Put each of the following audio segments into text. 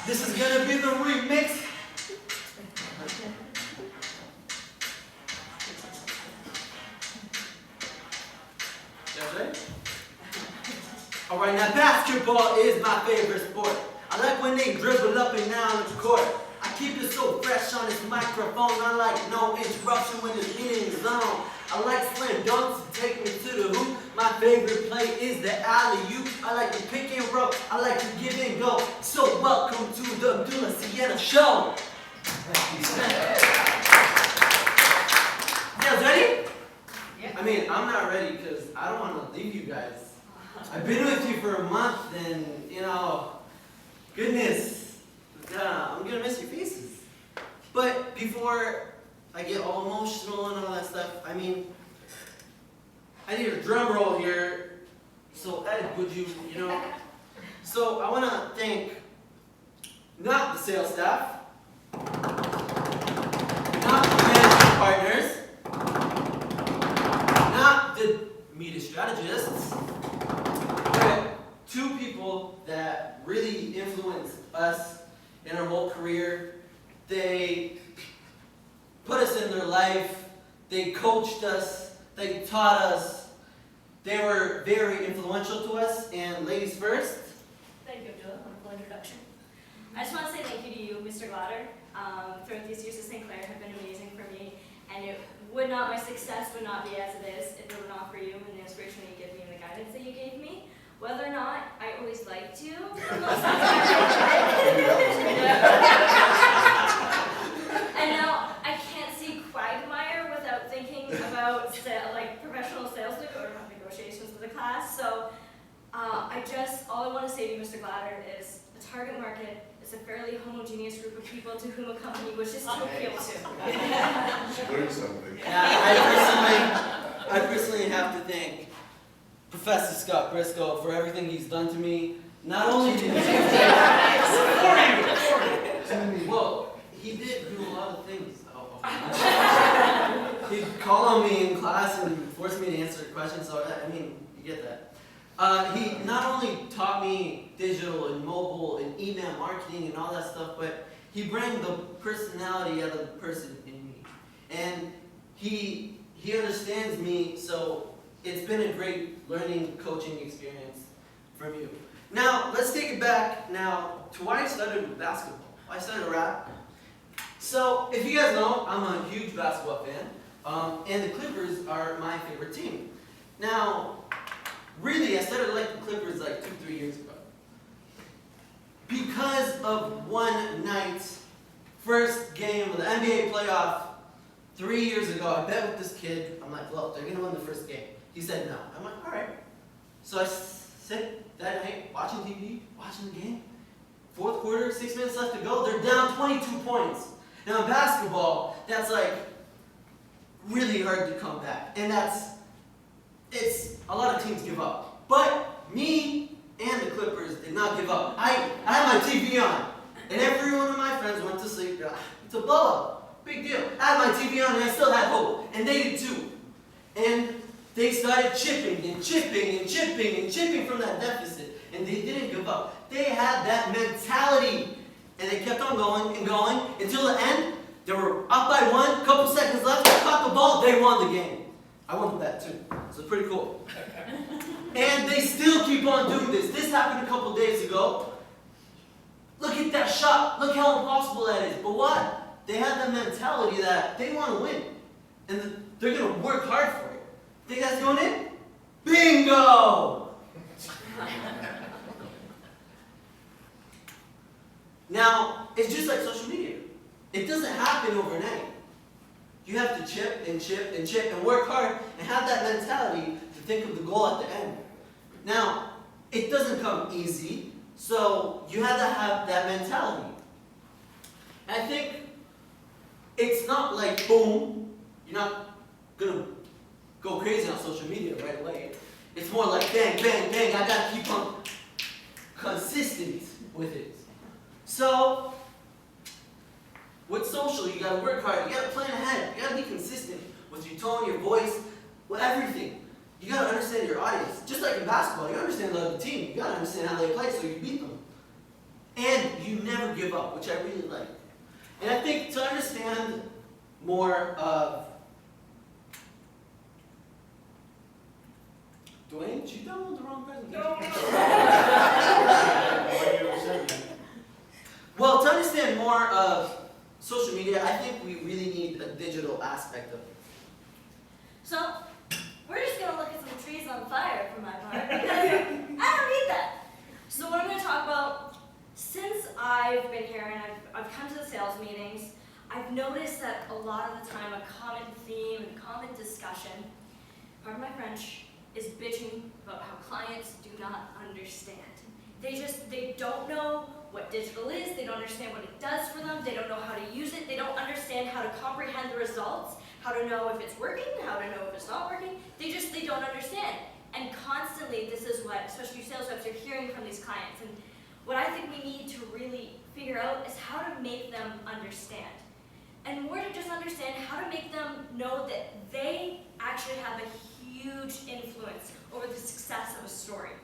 This is gonna be the remix. Alright, now basketball is my favorite sport. I like when they dribble up and down the court. I keep it so fresh on this microphone. I like no interruption when it's in the zone. I like slam dunks to take me to the hoop. My favorite play is the alley-oop. I like to pick and roll. I like to give and go. So welcome to the Abdullah Sienna show. You guys ready? Yeah. I mean, I'm not ready because I don't want to leave you guys. I've been with you for a month and, you know, goodness, I'm going to miss your faces. But before I get all emotional and all that stuff, I mean, I need a drum roll here. So Ed, would you know? So I want to thank not the sales staff, not the management partners, not the media strategists, but two people that really influenced us in our whole career. They put us in their life, they coached us, they taught us, they were very influential to us. And ladies first. Thank you, Abdullah. Wonderful introduction. I just want to say thank you to you, Mr. Glatter. Throughout these years at St. Clair have been amazing for me, and my success would not be as it is if it were not for you and the inspiration that you give me and the guidance that you gave me. Whether or not I always liked you, and now I can't see Quagmire without thinking about professional sales negotiations with the class. So all I want to say to you, Mr. Glatter, is the target market is a fairly homogeneous group of people to whom a company wishes to appeal to. Learn something. Yeah, I personally have to thank Professor Scott Briscoe for everything he's done to me. Not only did well, he did do a lot of things. He'd call on me in class and force me to answer questions. So I mean, you get that. He not only taught me digital and mobile and email marketing and all that stuff, but he brought the personality out of the person in me. And he understands me, so it's been a great learning, coaching experience from you. Now, let's take it back now to why I started with basketball. I started rap. So, if you guys know, I'm a huge basketball fan, and the Clippers are my favorite team. Now, really, I started liking the Clippers like 2-3 years ago. Because of one night, first game of the NBA playoff 3 years ago, I bet with this kid. I'm like, look, they're going to win the first game. He said no. I'm like, all right. So I sit that night watching TV, watching the game. Fourth quarter, 6 minutes left to go. They're down 22 points. Now in basketball, that's like really hard to come back. And it's a lot of teams give up. But me and the Clippers did not give up. I had my TV on, and every one of my friends went to sleep. It's a blowout. Big deal. I had my TV on, and I still had hope. And they did too. And they started chipping and chipping and chipping and chipping from that deficit. And they didn't give up. They had that mentality. And they kept on going and going until the end. They were up by one, couple seconds left, they caught the ball, they won the game. I won that too. So it's pretty cool. And they still keep on doing this. This happened a couple days ago. Look at that shot. Look how impossible that is. But what? They have the mentality that they want to win. And they're going to work hard for it. Think that's going in? Bingo! Now, it's just like social media. It doesn't happen overnight. You have to chip and chip and chip and work hard and have that mentality to think of the goal at the end. Now, it doesn't come easy, so you have to have that mentality. And I think it's not like, boom, you're not going to go crazy on social media right away. It's more like, bang, bang, bang, I got to keep on consistent with it. So, with social, you gotta work hard, you gotta plan ahead, you gotta be consistent with your tone, your voice, with everything. You gotta understand your audience. Just like in basketball, you understand the other team, you gotta understand how they play so you beat them. And you never give up, which I really like. And I think to understand more of Dwayne, did you download the wrong presentation? Well, to understand more of social media, I think we really need a digital aspect of it. So, we're just going to look at some trees on fire for my part, because I don't need that. So what I'm going to talk about, since I've been here and I've come to the sales meetings, I've noticed that a lot of the time a common theme and common discussion, pardon my French, is bitching about how clients do not understand. They don't know what digital is, they don't understand what it does for them, they don't know how to use it, they don't understand how to comprehend the results, how to know if it's working, how to know if it's not working. They don't understand. And constantly, this is what, especially sales reps, are hearing from these clients. And what I think we need to really figure out is how to make them understand. And more to just understand, how to make them know that they actually have a huge influence over the success of a story.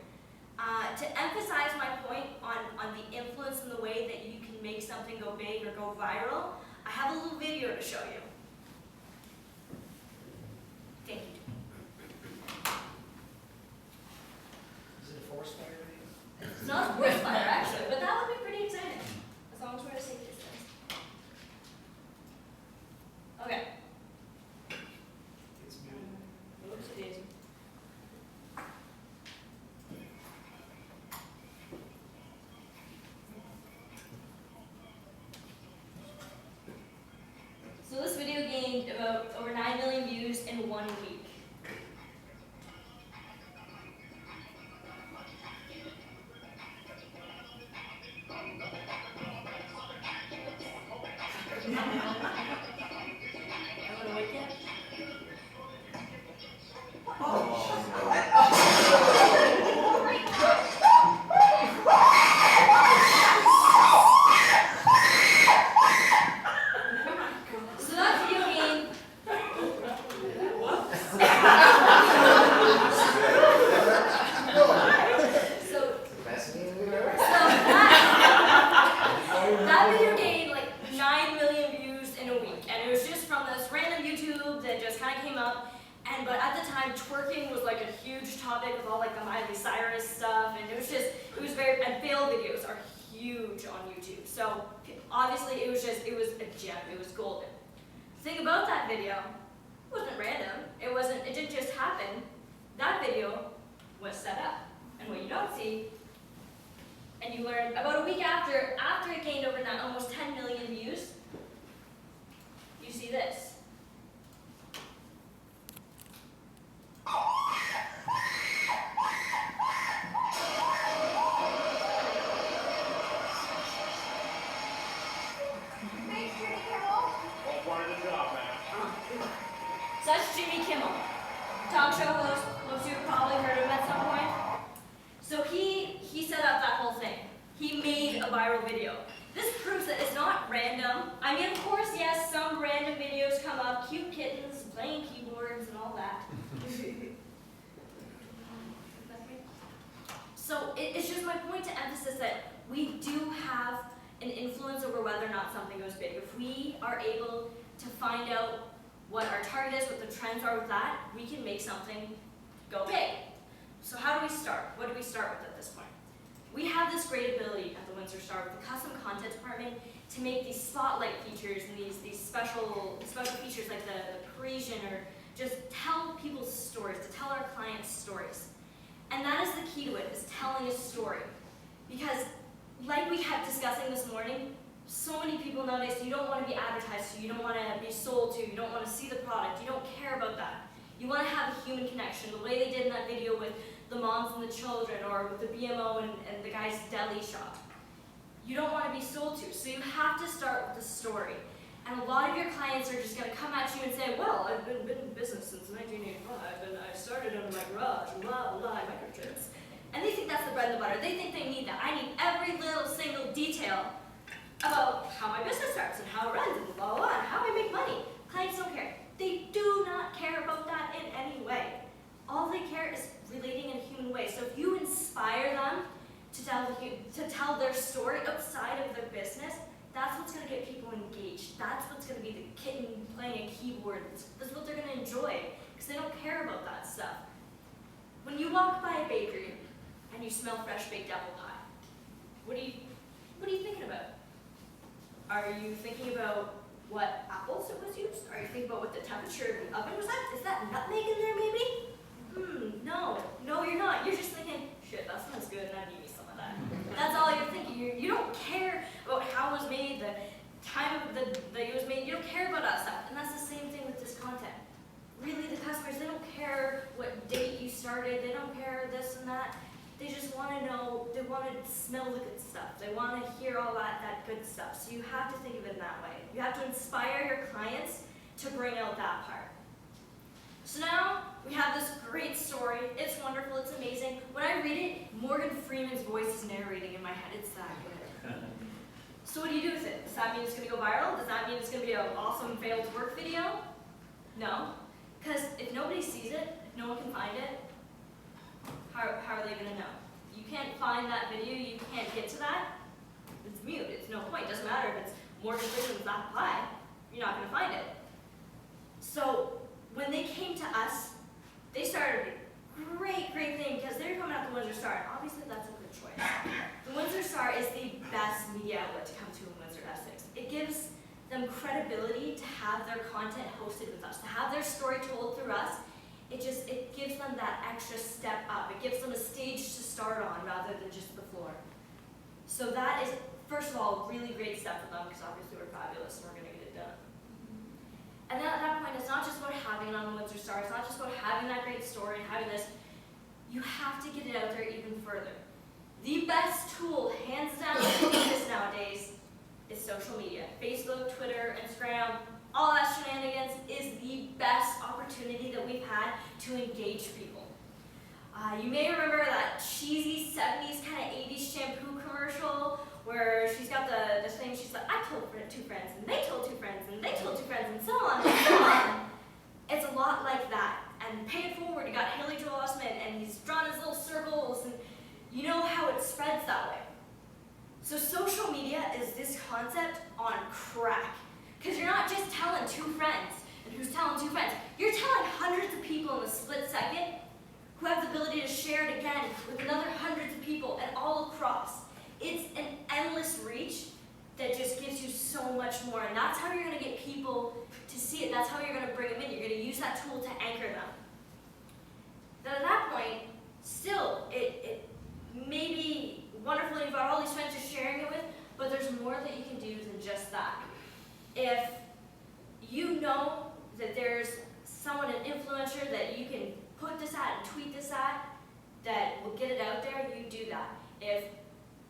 To emphasize my point on the influence and the way that you can make something go big or go viral, I have a little video to show you. Thank you. Is it a forest fire video? It's not a forest fire, actually, but that would be pretty exciting, as long as we're at a safe distance. Okay. It's muted. Oops, daisy. So this video gained about over 9 million views in 1 week. Everyone awake yet? So that video game. So Fascinating we've ever. that video gained like 9 million views in a week, and it was just from this random YouTube that just kind of came up. But at the time, twerking was like a huge topic with all like the Miley Cyrus stuff, and it was and fail videos are huge on YouTube. So obviously, it was a gem. It was golden. The thing about that video, it wasn't random. It didn't just happen. That video was set up, and what you don't see. And you learn about a week after it gained over almost 10 million views, you see this. So that's Jimmy Kimmel, talk show host. Most of you have probably heard of him at some point. So he set up that whole thing. He made a viral video. This proves that it's not random. I mean, of course, yes, some random videos come up, cute kittens playing keyboards and all that. So it's just my point to emphasize that we do have an influence over whether or not something goes big. If we are able to find out what our target is, what the trends are with that, we can make something go big. So how do we start? What do we start with at this point? We have this great ability at the Windsor Star with the custom content department to make these spotlight features and these special features like the Parisian, or just tell people's stories, to tell our clients' stories. And that is the key to it, is telling a story. Because like we kept discussing this morning, so many people nowadays, you don't want to be advertised to, you don't want to be sold to, you don't want to see the product, you don't care about that. You want to have a human connection, the way they did in that video with the moms and the children, or with the BMO and the guy's deli shop. You don't want to be sold to, so you have to start with the story. And a lot of your clients are just going to come at you and say, well, I've been in business since 1985, and I started under my garage, blah, blah, microchips. And they think that's the bread and the butter. They think they need that. I need every little single detail about how my business starts, and how it runs, and blah, blah, blah, and how I make money. Clients don't care. They do not care about that in any way. All they care is relating in a human way. So if you inspire them to tell to tell their story outside of their business, that's what's going to get people engaged. That's what's going to be the kitten playing a keyboard. That's what they're going to enjoy, because they don't care about that stuff. When you walk by a bakery and you smell fresh baked apple pie, what are you thinking about? Are you thinking about what apples it was used? Are you thinking about what the temperature of the oven was at? Is that nutmeg in there maybe? No, you're not. You're just thinking, shit, that smells good, and I need me some of that. That's all you're thinking. You don't care about how it was made, the time that it was made. You don't care about that stuff. And that's the same thing with this content. Really, the customers, they don't care what date you started. They don't care this and that. They just want to know, they want to smell the good stuff. They want to hear all that good stuff. So you have to think of it in that way. You have to inspire your clients to bring out that part. So now we have this great story. It's wonderful. It's amazing. When I read it, Morgan Freeman's voice is narrating in my head. It's that good. So what do you do with it? Does that mean it's going to go viral? Does that mean it's going to be an awesome failed to work video? No. Because if nobody sees it, if no one can find it, how are they going to know? You can't find that video. You can't get to that. It's mute. It's no point. It doesn't matter if it's Morgan Freeman's apple pie. You're not going to find it. So when they came to us, they started a great thing because they're coming out the Windsor Star. And obviously, that's a good choice. The Windsor Star is the best media outlet to come to in Windsor, Essex. It gives them credibility to have their content hosted with us, to have their story told through us. It gives them that extra step up. It gives them a stage to start on rather than just the floor. So that is, first of all, a really great step for them because obviously we're fabulous and we're going to get it done. And then at that point, it's not just about having it on the Windsor Star. It's not just about having that great story and having this. You have to get it out there even further. The best tool, hands down, to do this nowadays is social media. Facebook, Twitter, Instagram, all that shenanigans is the best opportunity that we've had to engage people. You may remember that cheesy 70s kind of 80s shampoo commercial where she's got the thing, she's like, I told two friends, and they told two friends, and they told two friends, and so on, and so on. It's a lot like that. And pay it forward, you got Haley Joel Osment, and he's drawn his little circles, and you know how it spreads that way. So social media is this concept on crack. Because you're not just telling two friends, and who's telling two friends. You're telling hundreds of people in a split second who have the ability to share it again with another hundreds of people and all across. It's an endless reach that just gives you so much more. And that's how you're going to get people to see it. That's how you're going to bring them in. You're going to use that tool to anchor them. Then at that point, still, it may be wonderful that you've got all these friends you're sharing it with, but there's more that you can do than just that. If you know that there's someone, an influencer, that you can put this at and tweet this at, that will get it out there, you do that. If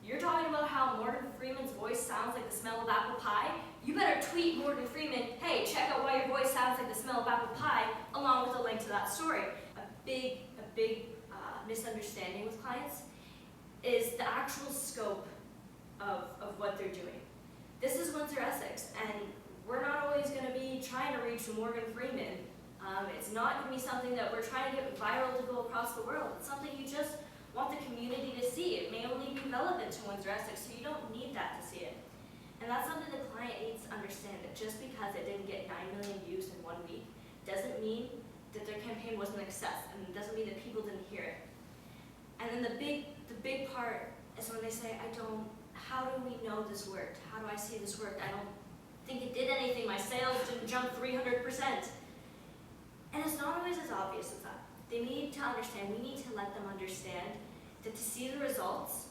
you're talking about how Morgan Freeman's voice sounds like the smell of apple pie, you better tweet Morgan Freeman, hey, check out why your voice sounds like the smell of apple pie, along with a link to that story. A big misunderstanding with clients is the actual scope of what they're doing. This is Windsor, Essex, and we're not always going to be trying to reach Morgan Freeman. It's not going to be something that we're trying to get viral to go across the world. It's something you just want the community to see. It may only be relevant to Windsor, Essex, so you don't need that to see it. And that's something the client needs to understand, that just because it didn't get 9 million views in 1 week doesn't mean that their campaign wasn't a success, and it doesn't mean that people didn't hear it. And then the big part is when they say, how do we know this worked? How do I see this worked? I don't think it did anything. My sales didn't jump 300%. And it's not always as obvious as that. They need to understand, we need to let them understand that to see the results,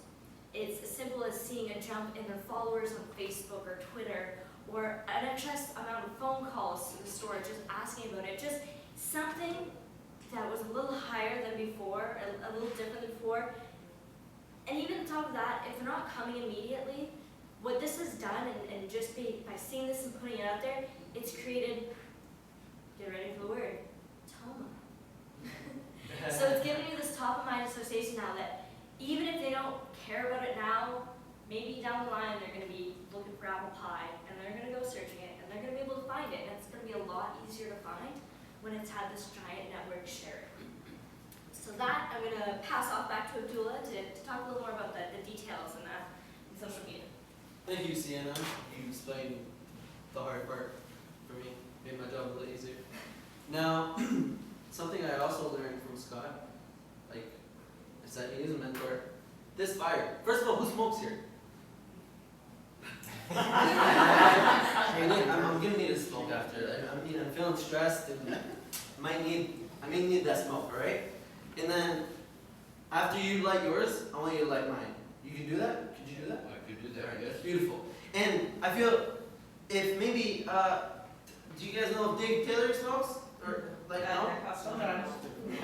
it's as simple as seeing a jump in their followers on Facebook or Twitter, or an excess amount of phone calls to the store just asking about it. Just something that was a little higher than before, a little different than before. And even on top of that, if they're not coming immediately, what this has done, and just by seeing this and putting it out there, it's created, get ready for the word, TOMA. So it's giving you this top of mind association now that even if they don't care about it now, maybe down the line they're going to be looking for apple pie, and they're going to go searching it, and they're going to be able to find it, and it's going to be a lot easier to find when it's had this giant network share it. So So that, I'm going to pass off back to Abdullah to talk a little more about the details and that in social media. Thank you, Sienna. You explained the hard part for me. Made my job a little easier. Now, something I also learned from Scott, is that he is a mentor. This fire. First of all, who smokes here? I'm gonna need a smoke after. I'm feeling stressed and I may need that smoke, alright? And then after you light yours, I want you to light mine. You can do that? Could you do that? I could do that, I guess. Beautiful. And I feel if maybe do you guys know if Dave Taylor smokes? Or like no? Sometimes.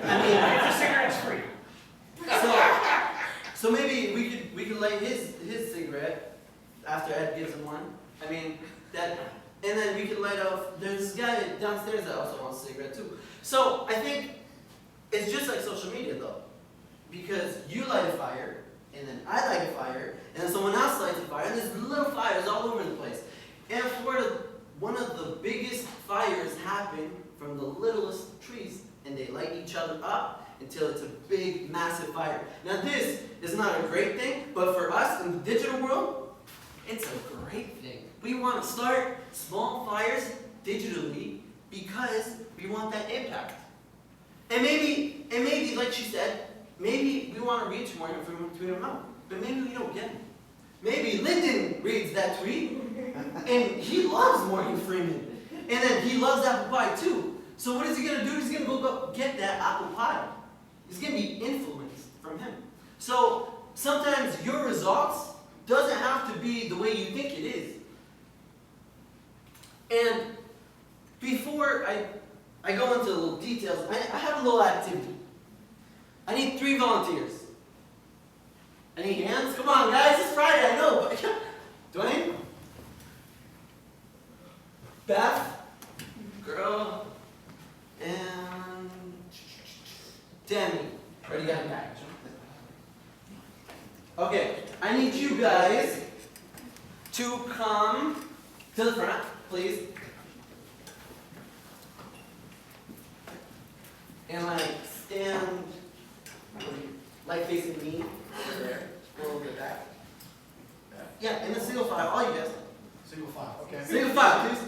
I mean The cigarette's free. so maybe we could light his cigarette after Ed gives him one. I mean that, and then we could light off. There's this guy downstairs that also wants a cigarette too. So I think it's just like social media though, because you light a fire, and then I light a fire, and then someone else lights a fire, and there's little fires all over the place. And one of the biggest fires happen from the littlest trees, and they light each other up until it's a big, massive fire. Now this is not a great thing, but for us in the digital world, it's a great thing. We want to start small fires digitally because we want that impact. And maybe, like she said, maybe we want to reach more from between our mouth, but maybe we don't get it. Maybe Lyndon reads that tweet, and he loves Morgan Freeman, and then he loves apple pie too. So what is he going to do? He's going to go get that apple pie. He's going to be influenced from him. So sometimes your results doesn't have to be the way you think it is. And before I go into the little details, I have a little activity. I need 3 volunteers. Any hands? Come on, guys, it's Friday, I know, but Dwayne? Beth? Girl? And Demi. Ready, got it. Okay, I need you guys to come to the front, please. And stand facing me over there. A little bit back. Yeah, in a single file, all you guys. Single file, okay. Single file, please.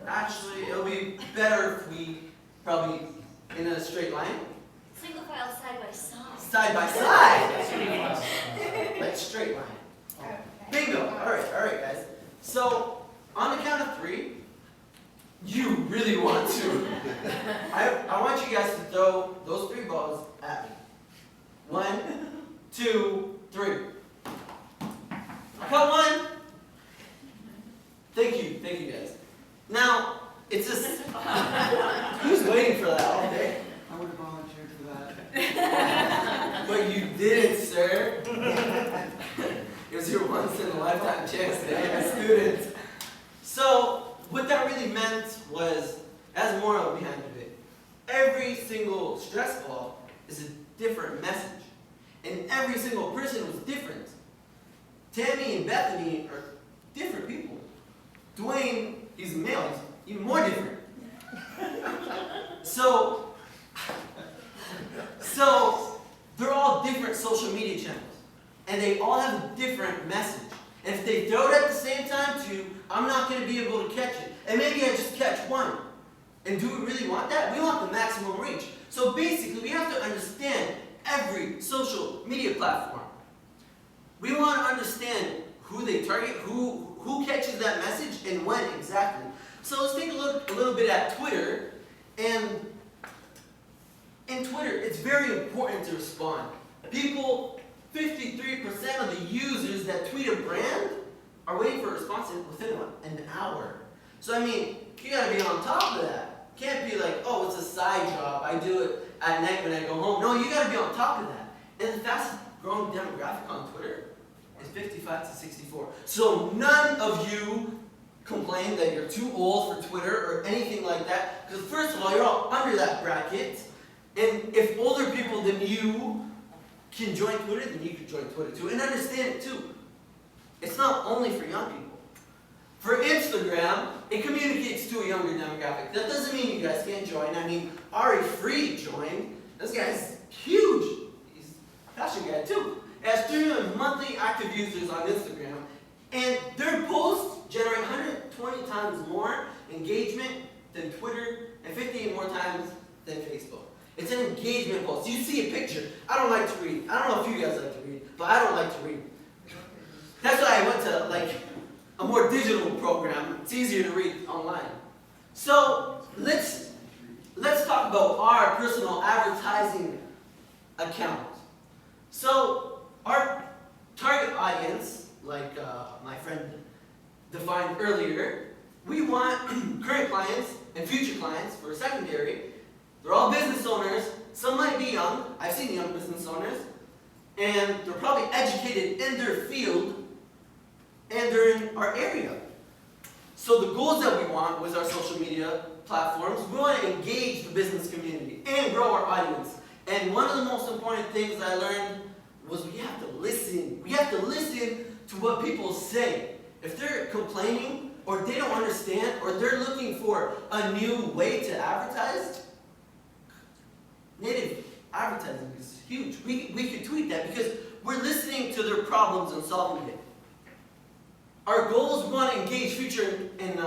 Actually, it'll be better if we probably in a straight line. Single file side by side. Side by side. Like straight line. Okay. Bingo. All right, guys. So on the count of 3, you really want to. I want you guys to throw those 3 balls at me. 1, 2, 3. I caught 1. Thank you guys. Now it's just who's waiting for that all day? I would have volunteered for that. But you didn't, sir. It was your once in a lifetime chance to be a student. So what that really meant was, as moral behind it, every single stress ball is a different message. And every single person was different. Tammy and Bethany are different people. Dwayne, he's a male, he's even more different. So they're all different social media channels. And they all have a different message. And if they throw it at the same time too, I'm not going to be able to catch it. And maybe I just catch 1. And do we really want that? We want the maximum reach. So basically, we have to understand every social media platform. We want to understand who they target, who catches that message, and when exactly. So let's take a look a little bit at Twitter. And in Twitter, it's very important to respond. People, 53% of the users that tweet a brand are waiting for a response within an hour. So I mean, you gotta be on top of that. Can't be like, oh, it's a side job, I do it at night when I go home. No, you gotta be on top of that. And the fastest growing demographic on Twitter is 55 to 64. So none of you complain that you're too old for Twitter or anything like that. Because first of all, you're all under that bracket. And if older people than you can join Twitter, then you can join Twitter too. And understand it too. It's not only for young people. For Instagram, it communicates to a younger demographic. That doesn't mean you guys can't join. I mean, Ari Free joined. This guy's huge. He's a fashion guy too. It has 3 million monthly active users on Instagram, and their posts generate 120 times more engagement than Twitter and 58 more times than Facebook. It's an engagement post. You see a picture. I don't like to read. I don't know if you guys like to read, but I don't like to read. That's why I went to like a more digital program. It's easier to read online. So let's talk about our personal advertising account. So our target audience, like my friend defined earlier, we want current clients and future clients for secondary. They're all business owners. Some might be young. I've seen young business owners. And they're probably educated in their field, and they're in our area. So the goals that we want with our social media platforms, we want to engage the business community and grow our audience. And one of the most important things I learned was we have to listen. We have to listen to what people say. If they're complaining, or they don't understand, or they're looking for a new way to advertise, native advertising is huge. We could tweet that because we're listening to their problems and solving it. Our goals, we want to engage future and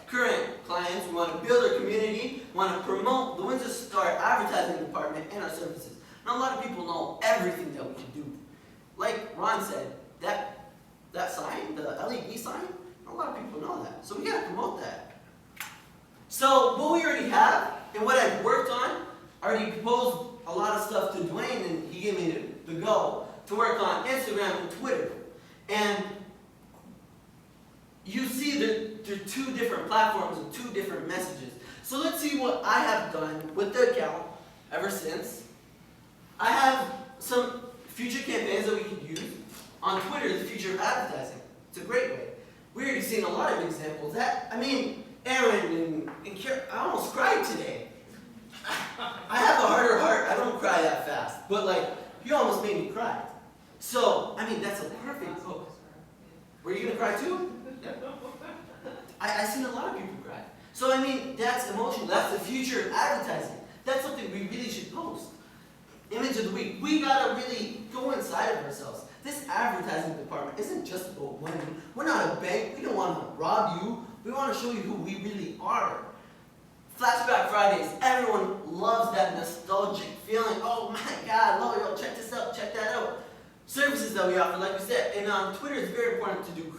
current clients. We want to build our community. We want to promote the Windsor Star Advertising Department and our services. Now, a lot of people know everything that we can do. Like Ron said, that sign, the LED sign, a lot of people know that. So we got to promote that. So what we already have and what I've worked on, I already proposed a lot of stuff to Dwayne, and he gave me the go to work on Instagram and Twitter. And you see that there are 2 different platforms and 2 different messages. So let's see what I have done with the account ever since. I have some future campaigns that we could use. On Twitter, the future of advertising. It's a great way. We already seen a lot of examples. Aaron and Karen, I almost cried today. I have a harder heart. I don't cry that fast. But like, you almost made me cry. So, that's a perfect book. Were you going to cry too? Yeah. I've seen a lot of people cry. So, that's emotional. That's the future of advertising. That's something we really should post. Image of the week. We got to really go inside of ourselves. This advertising department isn't just about money. We're not a bank. We don't want to rob you. We want to show you who we really are. Flashback Fridays. Everyone loves that nostalgic feeling. Oh my God, L'Oreal, check this out, check that out. Services that we offer, like we said. And on Twitter, it's very important to do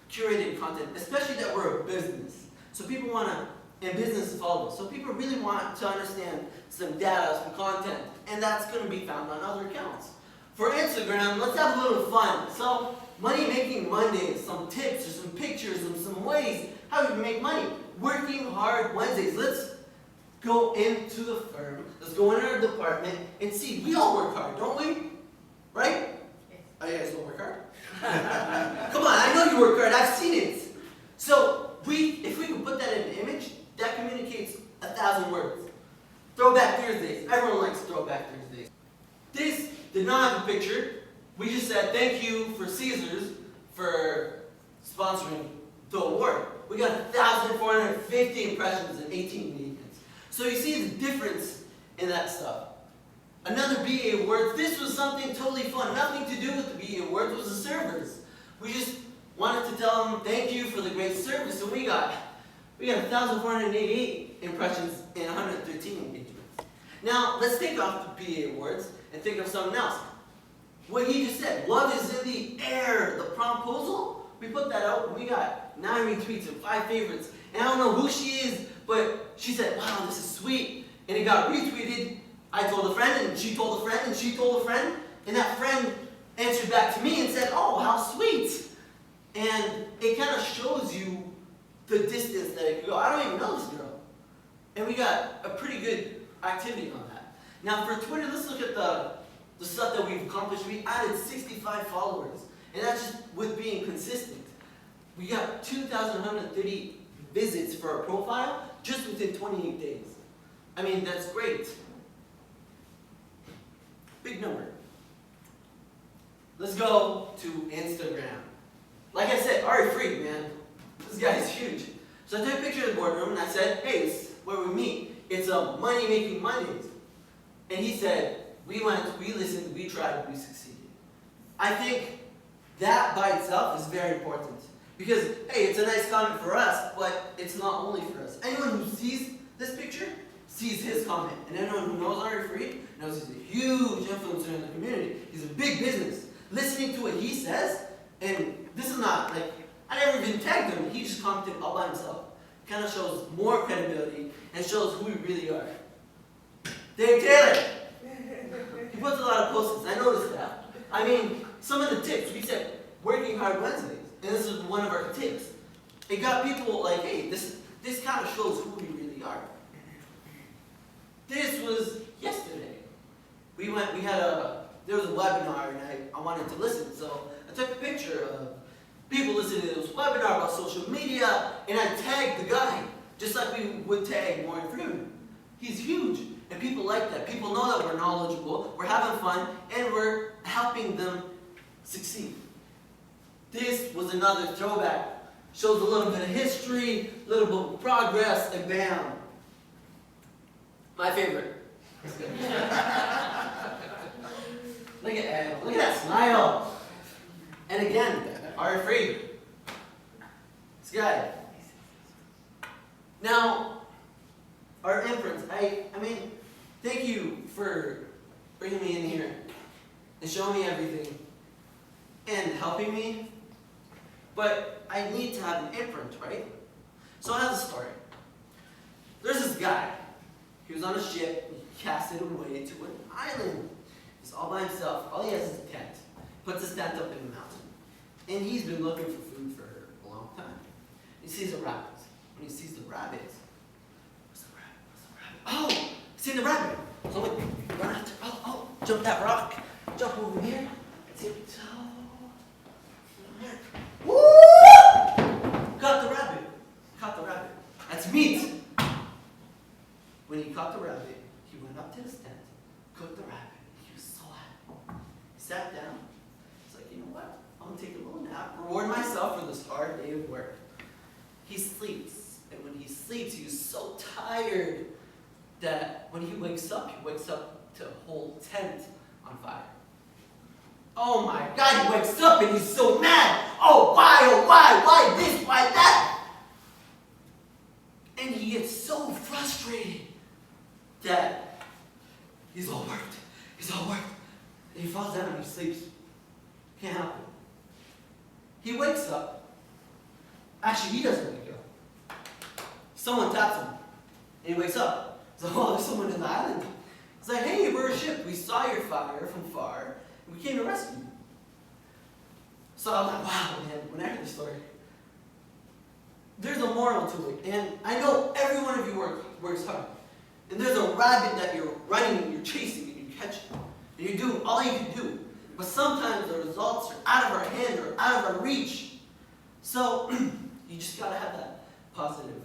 curated content, especially that we're a business. So people want to, and businesses follow. So people really want to understand some data, some content, and that's going to be found on other accounts. For Instagram, let's have a little fun. So, Money Making Mondays, some tips or some pictures of some ways how you can make money. Working Hard Wednesdays. Let's go into the firm, let's go into our department and see. We all work hard, don't we? Right? Oh, you guys don't work hard? Come on, I know you work hard, I've seen it. So, if we can put that in an image, that communicates 1,000 words. Throwback Thursdays. Everyone likes Throwback Thursdays. This did not have a picture. We just said thank you for Caesars for sponsoring the award. We got 1,450 impressions and 18 engagements. So you see the difference in that stuff. Another BA Awards. This was something totally fun. Nothing to do with the BA Awards. It was the servers. We just wanted to tell them thank you for the great service. And we got 1,488 impressions and 113 engagements. Now let's take off the BA Awards and think of something else. What he just said, love is in the air, the promposal, we put that out and we got 9 retweets and 5 favorites. And I don't know who she is, but she said, wow, this is sweet. And it got retweeted. I told a friend and she told a friend and she told a friend. And that friend answered back to me and said, oh, how sweet. And it kind of shows you the distance that it could go. I don't even know this girl. And we got a pretty good activity on that. Now for Twitter, let's look at the stuff that we've accomplished. We added 65 followers, and that's just with being consistent. We got 2,130 visits for our profile just within 28 days. That's great. Big number. Let's go to Instagram. Like I said, Ari Freed, man. This guy is huge. So I took a picture of the boardroom and I said, hey, this is where we meet. It's a Money Making Mondays. And he said, we went, we listened, we tried, we succeeded. I think that by itself is very important. Because, hey, it's a nice comment for us, but it's not only for us. Anyone who sees this picture sees his comment. And anyone who knows Alheidri knows he's a huge influencer in the community. He's a big business. Listening to what he says, and this is not like, I never even tagged him, he just commented all by himself. Kind of shows more credibility and shows who we really are. Dave Taylor! He puts a lot of post-its, I noticed that. I mean, some of the tips, we said, working hard Wednesdays, and this is one of our tips. It got people like, hey, this kind of shows who we really are. This was yesterday. There was a webinar, and I wanted to listen, so I took a picture of people listening to this webinar about social media, and I tagged the guy, just like we would tag Warren Freeman. He's huge, and people like that. People know that we're knowledgeable, we're having fun, and we're helping them succeed. This was another throwback. Shows a little bit of history, a little bit of progress, and bam. My favorite. Look at Adam. Look at that smile. And again, Alheidri. This guy. Now, our imprints. I mean, thank you for bringing me in here and showing me everything and helping me. But I need to have an imprint, right? So I have a story. There's this guy. He was on a ship. He casted away to an island. He's all by himself. All he has is a tent. Puts his tent up in the mountain. And he's been looking for food for a long time. He sees a rabbit. When he sees the rabbit, where's the rabbit? Where's the rabbit? Oh, I seen the rabbit. So I'm like, run after. Oh, jump that rock. Jump over here. Tiptoe. Woo! Caught the rabbit. Caught the rabbit. That's meat. When he caught the rabbit, he went up to his tent, cooked the rabbit. He was so happy. He sat down. He's like, you know what? I'm gonna take a little nap, reward myself for this hard day of work. He sleeps, and when he sleeps, he's so tired that when he wakes up to a whole tent on fire. Oh my God, he wakes up and he's so mad. Oh, why this, why that? And he gets so frustrated that he's all worked. And he falls down and he sleeps. Can't help it. He wakes up. Actually, he doesn't wake up. Someone taps him. And he wakes up. So, oh, there's someone in the island. It's like, hey, we're a ship. We saw your fire from far. And we came to rescue you. So I'm like, wow, man, when I heard the story, there's a moral to it. And I know every one of you works hard. And there's a rabbit that you're running and you're chasing and you're catching. And you're doing all you can do. But sometimes the results are out of our hand or out of our reach. So you just gotta have that positive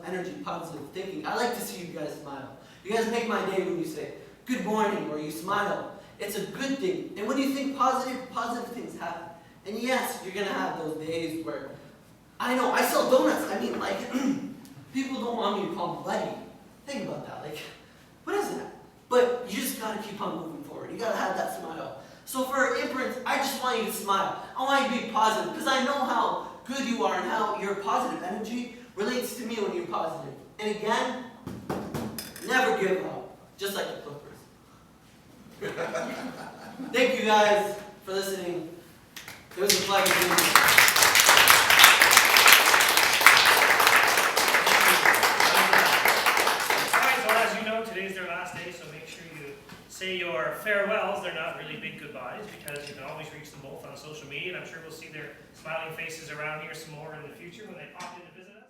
energy, positive thinking. I like to see you guys smile. You guys make my day when you say good morning or you smile. It's a good thing. And when you think positive things happen. And yes, you're gonna have those days where, I know, I sell donuts. I mean, like, people don't want me to call them buddy. Think about that. Like, what is that? But you just gotta keep on moving forward. You gotta have that smile. So for our imprints, I just want you to smile. I want you to be positive because I know how good you are and how your positive energy relates to me when you're positive. And again, never give up. Just like the Clippers. Thank you guys for listening. It was a pleasure being here. Today's their last day, so make sure you say your farewells. They're not really big goodbyes because you can always reach them both on social media, and I'm sure we'll see their smiling faces around here some more in the future when they pop in to visit us.